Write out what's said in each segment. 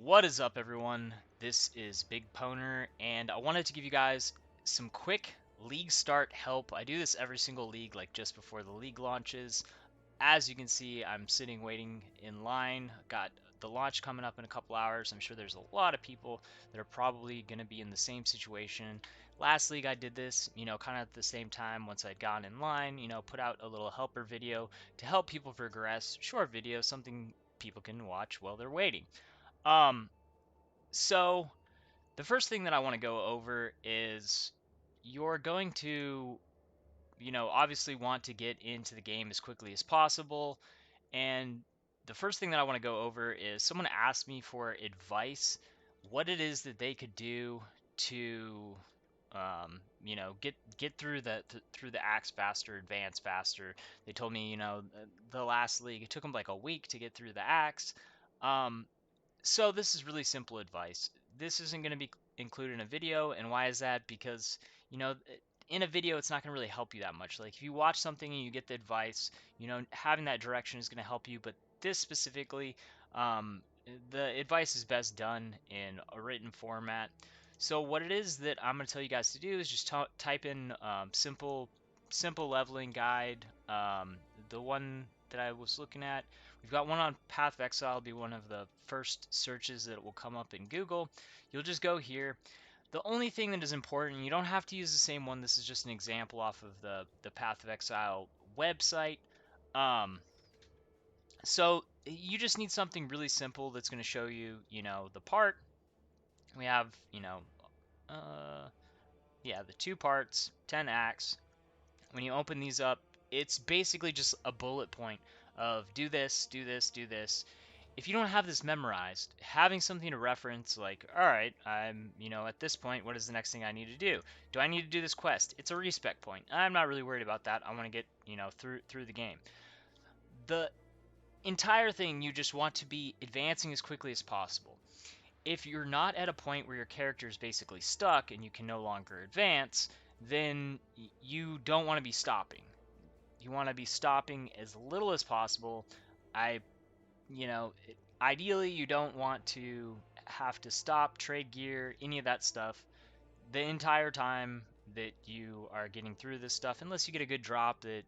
What is up, everyone? This is BigPowner, and I wanted to give you guys some quick league start help. I do this every single league, like just before the league launches. As you can see, I'm sitting waiting in line. Got the launch coming up in a couple hours. I'm sure there's a lot of people that are probably going to be in the same situation. Last league I did this, kind of at the same time once I'd gotten in line, put out a little helper video to help people progress. Short video, something people can watch while they're waiting. Um, so the first thing that I want to go over is you're going to, obviously want to get into the game as quickly as possible. And the first thing that I want to go over is someone asked me for advice, what it is that they could do to, get through through the acts faster, advance faster. They told me, the last league it took them like a week to get through the acts. Um, so this is really simple advice. This isn't going to be included in a video, and why is that? Because, in a video it's not going to really help you that much. Like if you watch something and you get the advice, having that direction is going to help you, but this specifically, um, the advice is best done in a written format. So what it is that I'm going to tell you guys to do is just type in simple leveling guide. The one that I was looking at, we've got one on Path of Exile, be one of the first searches that will come up in Google. You'll just go here. The only thing that is important, you don't have to use the same one. This is just an example off of the Path of Exile website. Um, so you just need something really simple that's going to show you, the part. We have, uh, yeah, the two parts, 10 acts. When you open these up, it's basically just a bullet point of do this, do this, do this. If you don't have this memorized, having something to reference, like, all right, I'm, at this point, what is the next thing I need to do? Do I need to do this quest? It's a respec point. I'm not really worried about that. I want to get, through the game. The entire thing, you just want to be advancing as quickly as possible. If you're not at a point where your character is basically stuck and you can no longer advance, then you don't want to be stopping. You want to be stopping as little as possible. I, you know, Ideally you don't want to have to stop, trade gear, any of that stuff the entire time that you are getting through this stuff, unless you get a good drop that,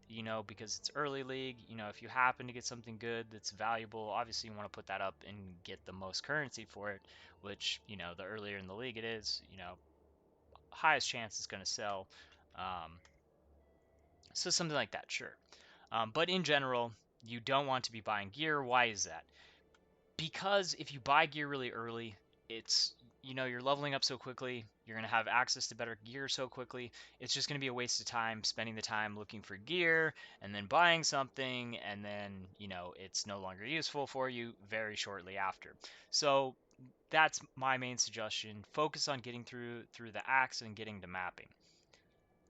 because it's early league, if you happen to get something good that's valuable, obviously you want to put that up and get the most currency for it, which, the earlier in the league it is, highest chance it's going to sell. Um, so something like that, sure. But in general, you don't want to be buying gear. Why is that? Because if you buy gear really early, it's you're leveling up so quickly, you're going to have access to better gear so quickly, it's just going to be a waste of time spending the time looking for gear and then buying something, and then it's no longer useful for you very shortly after. So that's my main suggestion. Focus on getting through the acts and getting to mapping,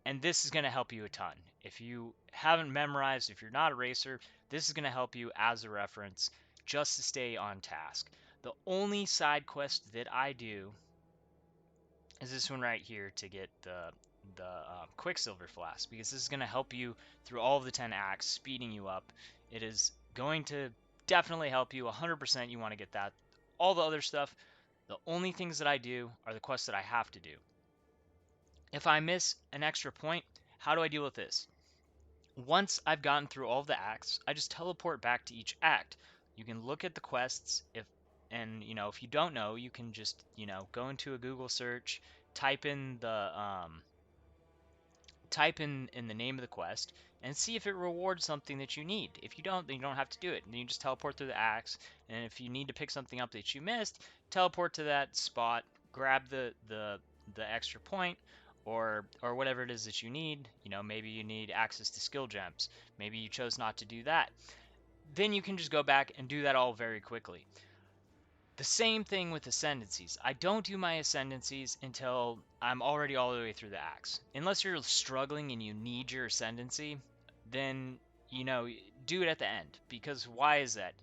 and this is going to help you a ton. If you haven't memorized, if you're not a racer, this is going to help you as a reference just to stay on task. The only side quest that I do is this one right here to get the Quicksilver Flask, because this is going to help you through all of the 10 acts, speeding you up. It is going to definitely help you 100%. You want to get that. All the other stuff, the only things that I do are the quests that I have to do. If I miss an extra point, how do I deal with this? Once I've gotten through all of the acts, I just teleport back to each act. You can look at the quests, and if you don't know, you can just go into a Google search, type in the name of the quest, and see if it rewards something that you need. If you don't, then you don't have to do it. Then you just teleport through the acts, and if you need to pick something up that you missed, teleport to that spot, grab the extra point, or whatever it is that you need. Maybe you need access to skill gems. Maybe you chose not to do that. Then you can just go back and do that all very quickly. The same thing with ascendancies. I don't do my ascendancies until I'm already all the way through the acts. Unless you're struggling and you need your ascendancy, then, do it at the end. Because why is that?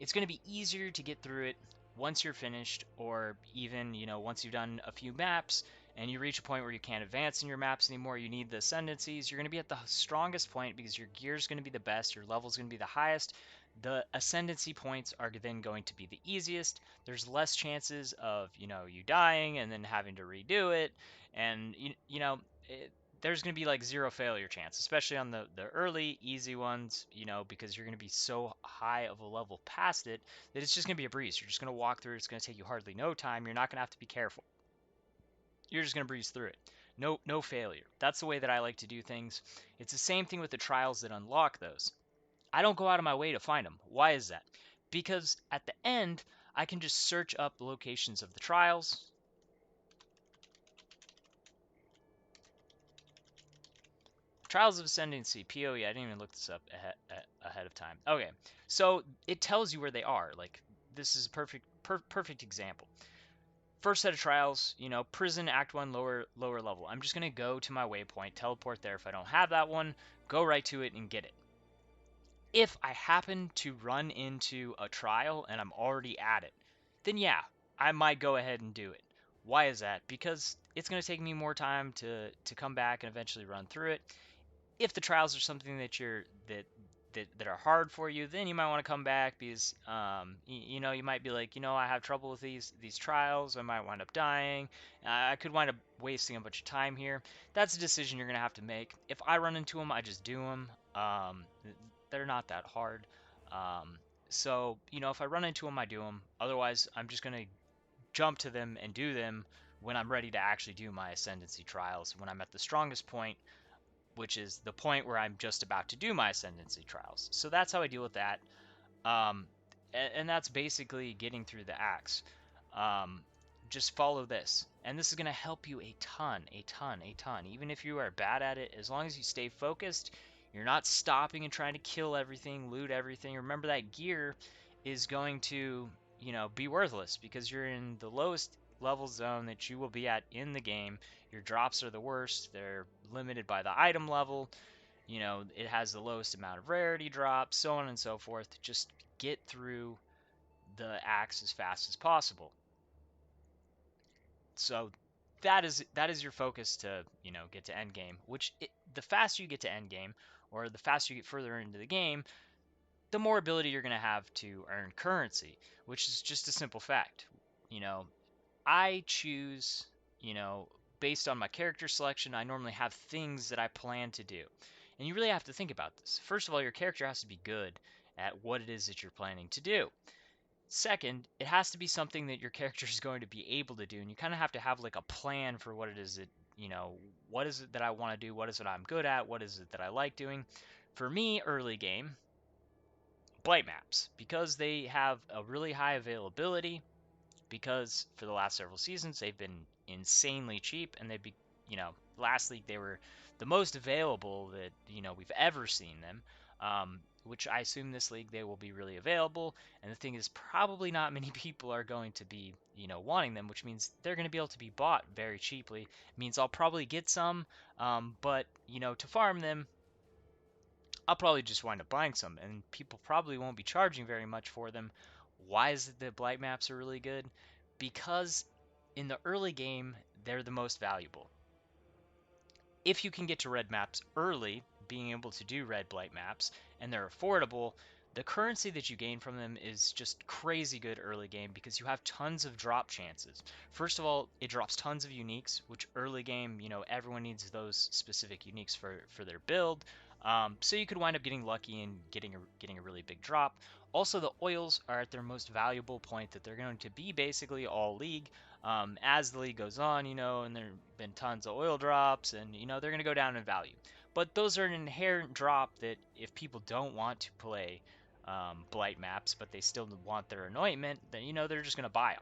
It's going to be easier to get through it once you're finished, or even, once you've done a few maps and you reach a point where you can't advance in your maps anymore, you need the ascendancies. You're going to be at the strongest point because your gear is going to be the best, your level is going to be the highest. The ascendancy points are then going to be the easiest. There's less chances of, you dying and then having to redo it. And, there's going to be like zero failure chance, especially on the early, easy ones, because you're going to be so high of a level past it that it's just going to be a breeze. You're just going to walk through it. It's going to take you hardly no time. You're not going to have to be careful. You're just going to breeze through it. No failure. That's the way that I like to do things. It's the same thing with the trials that unlock those. I don't go out of my way to find them. Why is that? Because at the end, I can just search up the locations of the trials. Trials of Ascendancy, PoE. I didn't even look this up ahead of time. Okay, so it tells you where they are. Like, this is a perfect example. First set of trials, prison act 1 lower level. I'm just going to go to my waypoint, teleport there if I don't have that one, go right to it and get it. If I happen to run into a trial and I'm already at it, then yeah, I might go ahead and do it. Why is that? Because it's going to take me more time to come back and eventually run through it. If the trials are something that are hard for you, then you might want to come back because you might be like, I have trouble with these trials. I might wind up dying. I could wind up wasting a bunch of time here. That's a decision you're gonna have to make. If I run into them, I just do them. They're not that hard. Um, so if I run into them, I do them. Otherwise, I'm just gonna jump to them and do them when I'm ready to actually do my ascendancy trials. When I'm at the strongest point, which is the point where I'm just about to do my ascendancy trials. So that's how I deal with that. Um, and that's basically getting through the acts. Um, just follow this. And this is going to help you a ton, a ton, a ton. Even if you are bad at it, as long as you stay focused, you're not stopping and trying to kill everything, loot everything. Remember that gear is going to, be worthless because you're in the lowest level zone that you will be at in the game. Your drops are the worst. They're limited by the item level. It has the lowest amount of rarity drops, so on and so forth. Just get through the acts as fast as possible. So that is your focus to get to end game. The faster you get to end game, or the faster you get further into the game, the more ability you're going to have to earn currency, which is just a simple fact. You know, I choose, you know, based on my character selection, I normally have things that I plan to do. And you really have to think about this. First of all, your character has to be good at what it is that you're planning to do. Second, it has to be something that your character is going to be able to do. And you kind of have to have like a plan for what it is that, what is it that I want to do? What is it I'm good at? What is it that I like doing? For me, early game, blight maps, because they have a really high availability, because for the last several seasons they've been insanely cheap, and they'd be, last league they were the most available that we've ever seen them. Which I assume this league they will be really available. And the thing is, probably not many people are going to be, wanting them, which means they're going to be able to be bought very cheaply. It means I'll probably get some, but to farm them, I'll probably just wind up buying some, and people probably won't be charging very much for them. Why is it that blight maps are really good? Because in the early game, they're the most valuable. If you can get to red maps early, being able to do red blight maps, and they're affordable, the currency that you gain from them is just crazy good early game because you have tons of drop chances. First of all, it drops tons of uniques, which early game, everyone needs those specific uniques for their build. So you could wind up getting lucky and getting a really big drop. Also, the oils are at their most valuable point that they're going to be basically all league. As the league goes on, and there have been tons of oil drops, and they're going to go down in value. But those are an inherent drop that if people don't want to play blight maps, but they still want their anointment, then they're just going to buy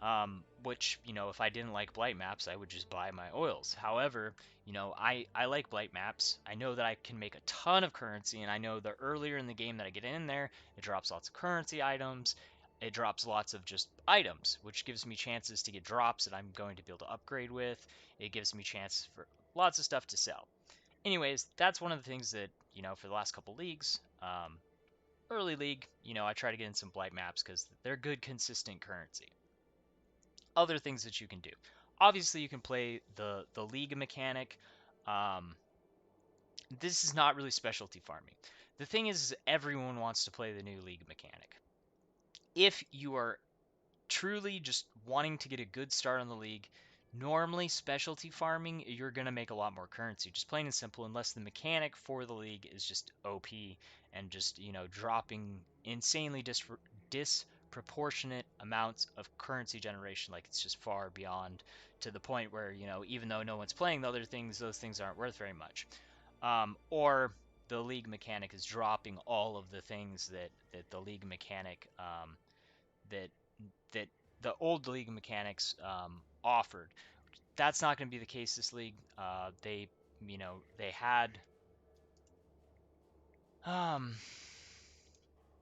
them. Which, if I didn't like blight maps, I would just buy my oils. However, I like blight maps. I know that I can make a ton of currency, and I know the earlier in the game that I get in there, it drops lots of currency items. It drops lots of just items, which gives me chances to get drops that I'm going to be able to upgrade with. It gives me chances for lots of stuff to sell. Anyways, that's one of the things that, for the last couple leagues, early league, I try to get in some blight maps because they're good, consistent currency. Other things that you can do. Obviously, you can play the league mechanic. Um, This is not really specialty farming. The thing is everyone wants to play the new league mechanic. If you are truly just wanting to get a good start on the league, normally specialty farming, you're going to make a lot more currency, just plain and simple, unless the mechanic for the league is just OP and just, dropping insanely disproportionate amounts of currency generation. Like it's just far beyond to the point where, even though no one's playing the other things, those things aren't worth very much. Or the league mechanic is dropping all of the things that the league mechanic that that the old league mechanics offered. That's not going to be the case this league. They had um,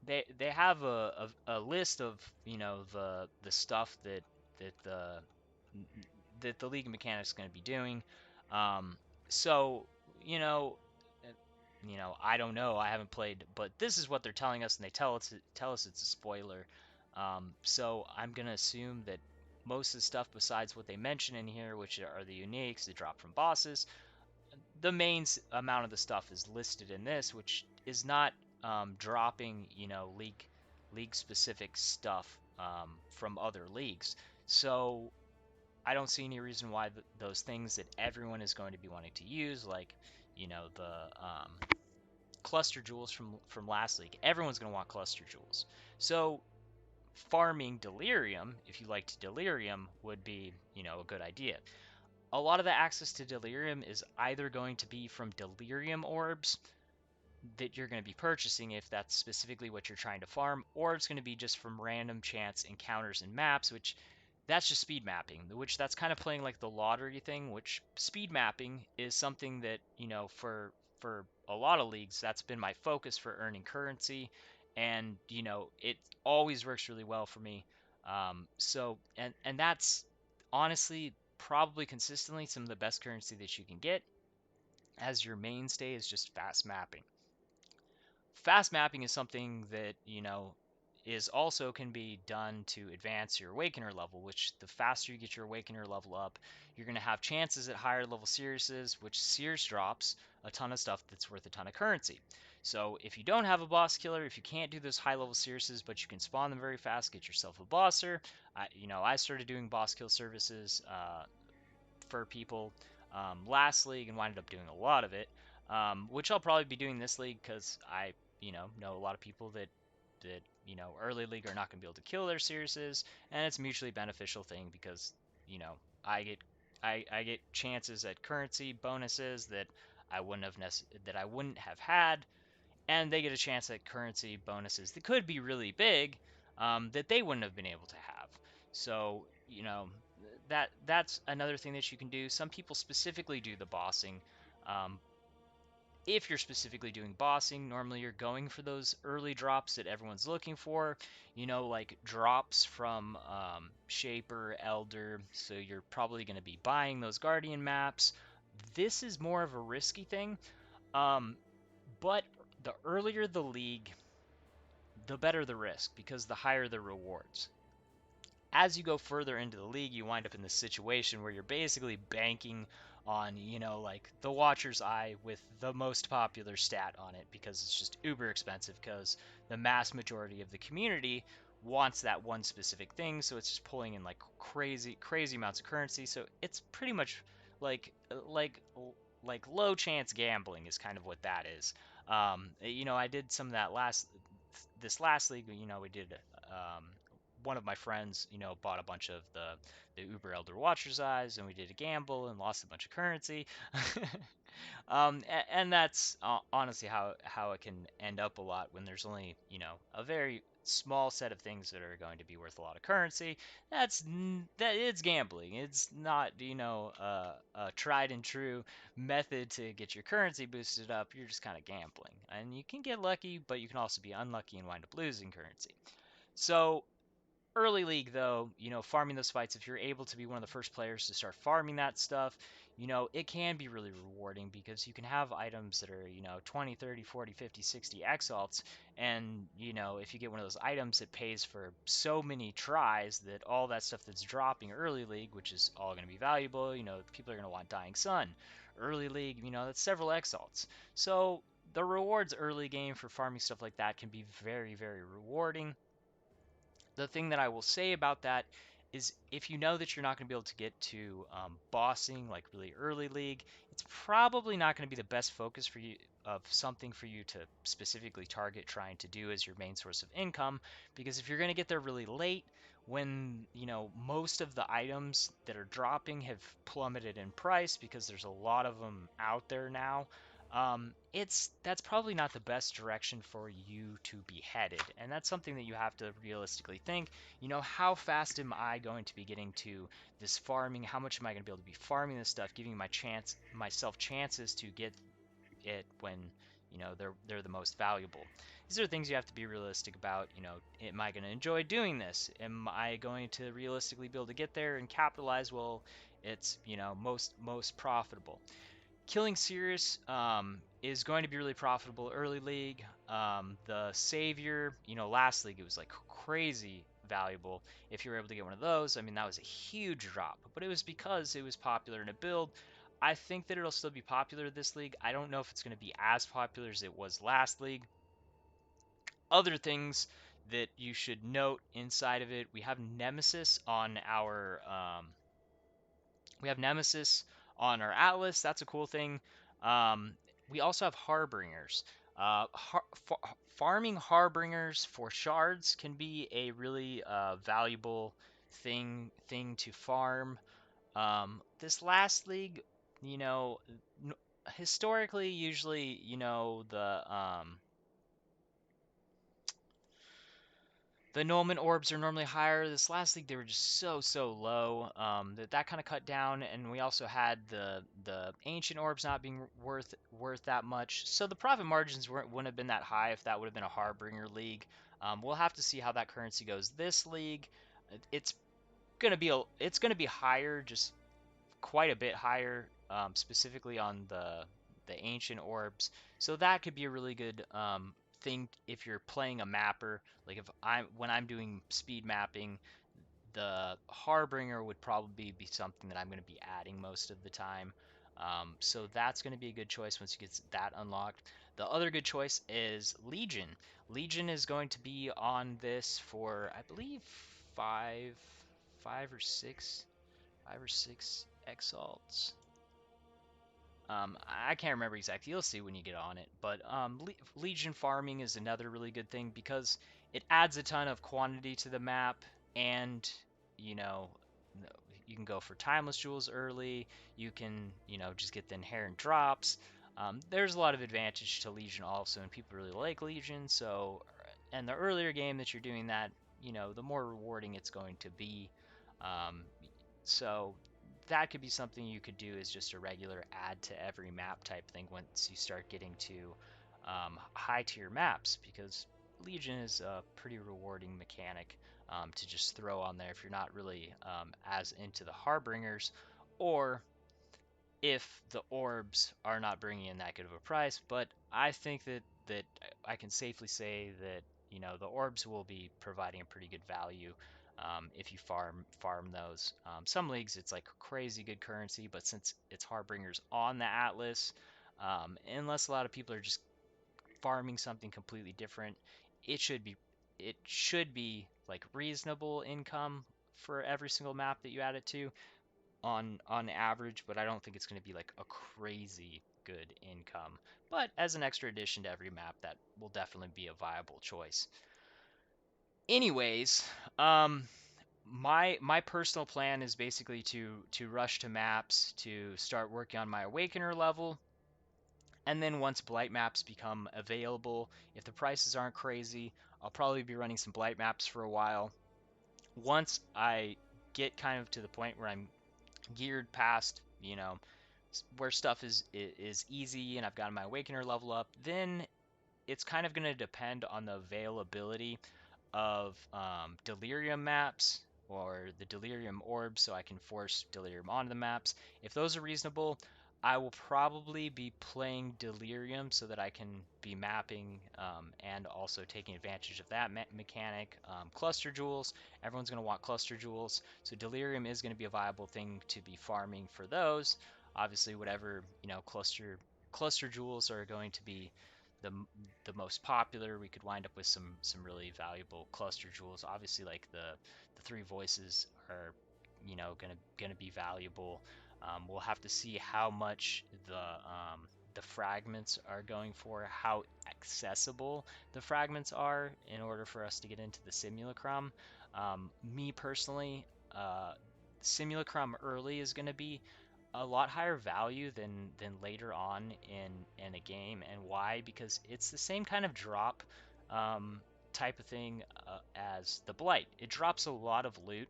they have a list of the stuff that the that the league mechanics is going to be doing. Um, so you know, uh, I don't know. I haven't played, but this is what they're telling us, and they tell us it's a spoiler. So I'm gonna assume that most of the stuff besides what they mention in here, which are the uniques, the drop from bosses, the main amount of the stuff is listed in this, which is not dropping, league specific stuff from other leagues. So I don't see any reason why those things that everyone is going to be wanting to use, like the cluster jewels from last league, everyone's going to want cluster jewels. So farming delirium, if you liked delirium, would be a good idea. A lot of the access to delirium is either going to be from delirium orbs that you're going to be purchasing if that's specifically what you're trying to farm, or it's going to be just from random chance encounters and maps, which that's just speed mapping, which that's kind of playing like the lottery thing, which speed mapping is something that, for a lot of leagues, that's been my focus for earning currency. And, it always works really well for me. And that's honestly probably consistently some of the best currency that you can get, as your mainstay is just fast mapping. Fast mapping is something that, is also can be done to advance your awakener level, which the faster you get your awakener level up, you're going to have chances at higher level seerses, which seers drops a ton of stuff that's worth a ton of currency. So if you don't have a boss killer, if you can't do those high level seerses, but you can spawn them very fast, get yourself a bosser. I started doing boss kill services for people last league and winded up doing a lot of it, which I'll probably be doing this league because I know a lot of people that early league are not going to be able to kill their Seerses, and it's a mutually beneficial thing because you know I get I get chances at currency bonuses that I wouldn't have had, and they get a chance at currency bonuses that could be really big, that they wouldn't have been able to have. So that's another thing that you can do. Some people specifically do the bossing. Um, if you're specifically doing bossing, normally you're going for those early drops that everyone's looking for, like drops from Shaper, Elder, so you're probably going to be buying those Guardian maps. This is more of a risky thing, um, but the earlier the league, the better the risk because the higher the rewards. As you go further into the league, you wind up in this situation where you're basically banking on, like the Watcher's Eye with the most popular stat on it because it's just uber expensive because the mass majority of the community wants that one specific thing, so it's just pulling in like crazy, crazy amounts of currency. So it's pretty much like like low chance gambling is kind of what that is. I did some of that this last league. We did um, one of my friends, bought a bunch of the Uber Elder Watcher's Eyes, and we did a gamble and lost a bunch of currency. And that's honestly how it can end up a lot when there's only a very small set of things that are going to be worth a lot of currency. That it's gambling. It's not a tried and true method to get your currency boosted up. You're just kind of gambling, and you can get lucky, but you can also be unlucky and wind up losing currency. So early league though, farming those fights, if you're able to be one of the first players to start farming that stuff, it can be really rewarding because you can have items that are 20, 30, 40, 50, 60 exalts, and if you get one of those items, it pays for so many tries that all that stuff that's dropping early league, which is all going to be valuable, people are going to want Dying Sun, early league, that's several exalts. So the rewards early game for farming stuff like that can be very, very rewarding. The thing that I will say about that is if you know that you're not going to be able to get to bossing like really early league, it's probably not going to be the best focus for you of something for you to specifically target trying to do as your main source of income. Because if you're going to get there really late, when most of the items that are dropping have plummeted in price because there's a lot of them out there now, that's probably not the best direction for you to be headed, and that's something that you have to realistically think. How fast am I going to be getting to this farming? How much am I going to be able to be farming this stuff, giving myself chances to get it when they're the most valuable. These are things you have to be realistic about. Am I going to enjoy doing this? Am I going to realistically be able to get there and capitalize? Well, it's most profitable. Killing Sirius is going to be really profitable early league. The Savior, last league it was like crazy valuable. If you were able to get one of those, I mean, that was a huge drop, but it was because it was popular in a build. I think that it'll still be popular this league. I don't know if it's going to be as popular as it was last league. Other things that you should note inside of it, we have Nemesis on our Atlas. That's a cool thing. Um, we also have Harbingers. Farming Harbingers for shards can be a really valuable thing to farm. This last league, you know, historically, usually, the Nolman orbs are normally higher. This last league they were just so low that kind of cut down, and we also had the ancient orbs not being worth that much. So the profit margins wouldn't have been that high if that would have been a Harbinger league. We'll have to see how that currency goes this league. It's gonna be higher, just quite a bit higher, specifically on the ancient orbs. So that could be a really good thing if you're playing a mapper. Like if I'm when I'm doing speed mapping, the Harbinger would probably be something that I'm going to be adding most of the time. So that's going to be a good choice once you get that unlocked. The other good choice is Legion. Legion is going to be on this for, I believe, five, five or six 5 or 6 exalts. I can't remember exactly. You'll see when you get on it. But Legion farming is another really good thing because it adds a ton of quantity to the map, and you know, you can go for timeless jewels early. You can, just get the inherent drops. There's a lot of advantage to Legion also, and people really like Legion. So, and the earlier game that you're doing that, the more rewarding it's going to be. Um, so that could be something you could do as just a regular add to every map type thing once you start getting to high tier maps, because Legion is a pretty rewarding mechanic to just throw on there if you're not really as into the Harbingers, or if the orbs are not bringing in that good of a price. But I think that I can safely say that the orbs will be providing a pretty good value if you farm those. Some leagues it's like crazy good currency, but since it's Harbingers on the Atlas, unless a lot of people are just farming something completely different, it should be it should be like reasonable income for every single map that you add it to on average, but I don't think it's going to be like a crazy good income. But as an extra addition to every map, that will definitely be a viable choice. Anyways, my personal plan is basically to rush to maps to start working on my Awakener level, and then once blight maps become available, if the prices aren't crazy, I'll probably be running some blight maps for a while. Once I get kind of to the point where I'm geared past, where stuff is easy and I've got my Awakener level up, then it's kind of going to depend on the availability of Delirium maps or the Delirium orbs, so I can force Delirium onto the maps. If those are reasonable, I will probably be playing Delirium so that I can be mapping and also taking advantage of that mechanic. Cluster jewels, everyone's going to want cluster jewels, so Delirium is going to be a viable thing to be farming for those. Obviously, whatever cluster jewels are going to be the the most popular. We could wind up with some really valuable cluster jewels. Obviously, like the three voices are gonna be valuable. We'll have to see how much the fragments are going for, how accessible the fragments are in order for us to get into the simulacrum. Me personally, simulacrum early is going to be a lot higher value than later on in a game. And why? Because it's the same kind of drop um, type of thing as the blight. It drops a lot of loot,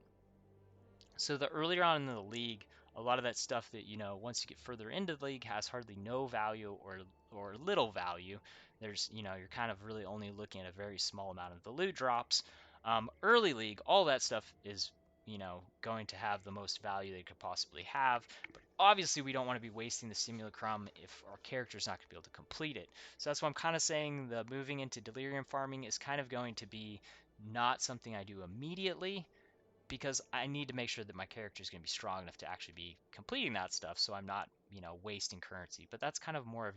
so the earlier on in the league, a lot of that stuff that once you get further into the league has hardly no value or little value. There's you're kind of really only looking at a very small amount of the loot drops. Early league, all that stuff is going to have the most value they could possibly have. But obviously, we don't want to be wasting the simulacrum if our character's not going to be able to complete it. So that's why I'm kind of saying the moving into delirium farming is kind of going to be not something I do immediately, because I need to make sure that my character is going to be strong enough to actually be completing that stuff, so I'm not, wasting currency. But that's kind of more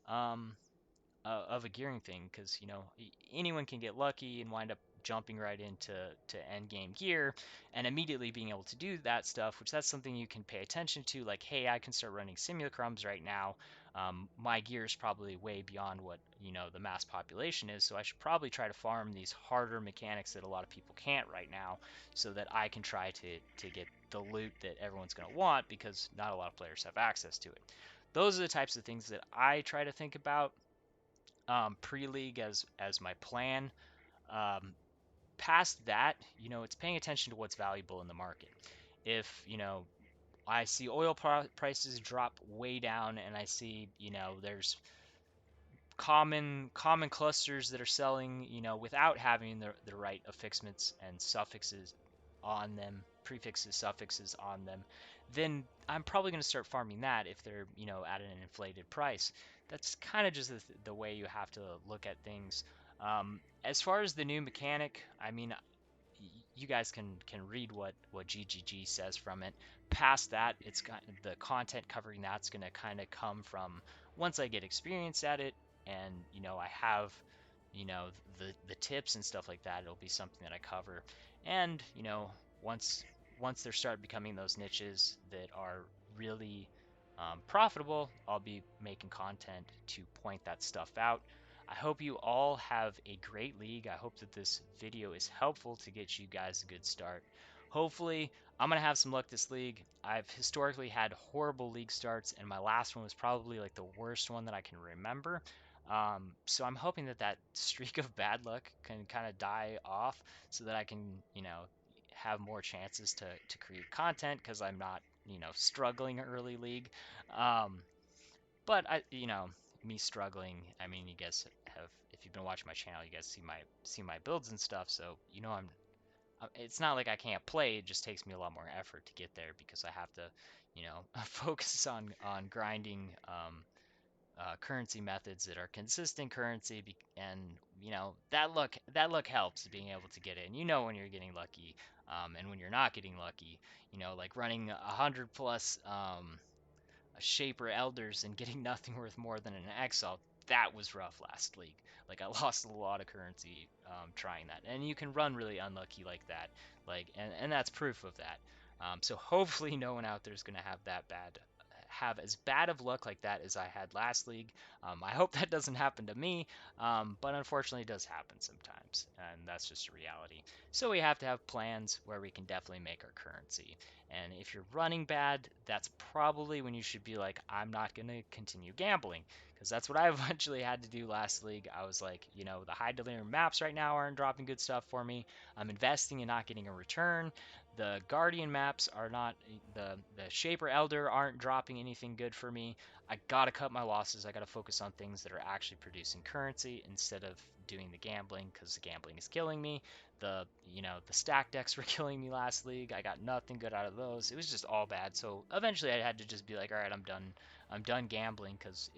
um, of a gearing thing, because anyone can get lucky and wind up jumping right into end game gear and immediately being able to do that stuff, which that's something you can pay attention to. Like, hey, I can start running simulacrums right now. My gear is probably way beyond what the mass population is, so I should probably try to farm these harder mechanics that a lot of people can't right now, so that I can try to get the loot that everyone's going to want, because not a lot of players have access to it. Those are the types of things that I try to think about pre-league as my plan. Um, Past that, it's paying attention to what's valuable in the market. If I see oil prices drop way down, and I see there's common clusters that are selling, without having the right affixments and suffixes on them, prefixes, suffixes on them, then I'm probably going to start farming that if they're, at an inflated price. That's kind of just the way you have to look at things. As far as the new mechanic, I mean, you guys can read what GGG says from it. Past that, it's got the content covering that's going to kind of come from once I get experience at it, and I have you know the tips and stuff like that. It'll be something that I cover, and once there start becoming those niches that are really profitable, I'll be making content to point that stuff out. I hope you all have a great league. I hope that this video is helpful to get you guys a good start. Hopefully, I'm going to have some luck this league. I've historically had horrible league starts, and my last one was probably like the worst one that I can remember. So I'm hoping that that streak of bad luck can kind of die off, so that I can, have more chances to create content, because I'm not, struggling early league. Um, but me struggling. I mean, you guys have, if you've been watching my channel, you guys see my builds and stuff. So it's not like I can't play. It just takes me a lot more effort to get there, because I have to, focus on grinding currency methods that are consistent currency, and that luck helps being able to get in. When you're getting lucky, and when you're not getting lucky. Like running 100 plus. Shaper elders and getting nothing worth more than an exile. That was rough last league. Like, I lost a lot of currency trying that, and you can run really unlucky like that. Like, and that's proof of that. So hopefully no one out there is gonna have as bad of luck like that as I had last league. I hope that doesn't happen to me, but unfortunately it does happen sometimes, and that's just a reality. So we have to have plans where we can definitely make our currency. And if you're running bad, that's probably when you should be like, I'm not going to continue gambling. Because that's what I eventually had to do last league. I was like, the high delirium maps right now aren't dropping good stuff for me. I'm investing and not getting a return. The Guardian maps are not, the Shaper Elder aren't dropping anything good for me. I gotta cut my losses. I gotta focus on things that are actually producing currency instead of doing the gambling, because the gambling is killing me. The stack decks were killing me last league. I got nothing good out of those. It was just all bad. So eventually I had to just be like, all right, I'm done. I'm done gambling, because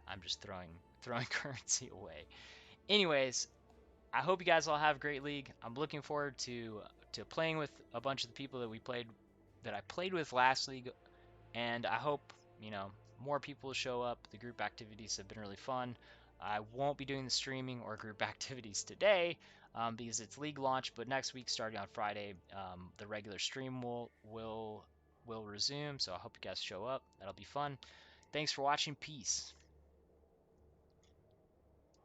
I'm just throwing currency away. Anyways, I hope you guys all have a great league. I'm looking forward to playing with a bunch of the people that I played with last league and I hope, more people show up. The group activities have been really fun. I won't be doing the streaming or group activities today because it's league launch, but next week, starting on Friday, the regular stream will resume. So I hope you guys show up. That'll be fun. Thanks for watching. Peace.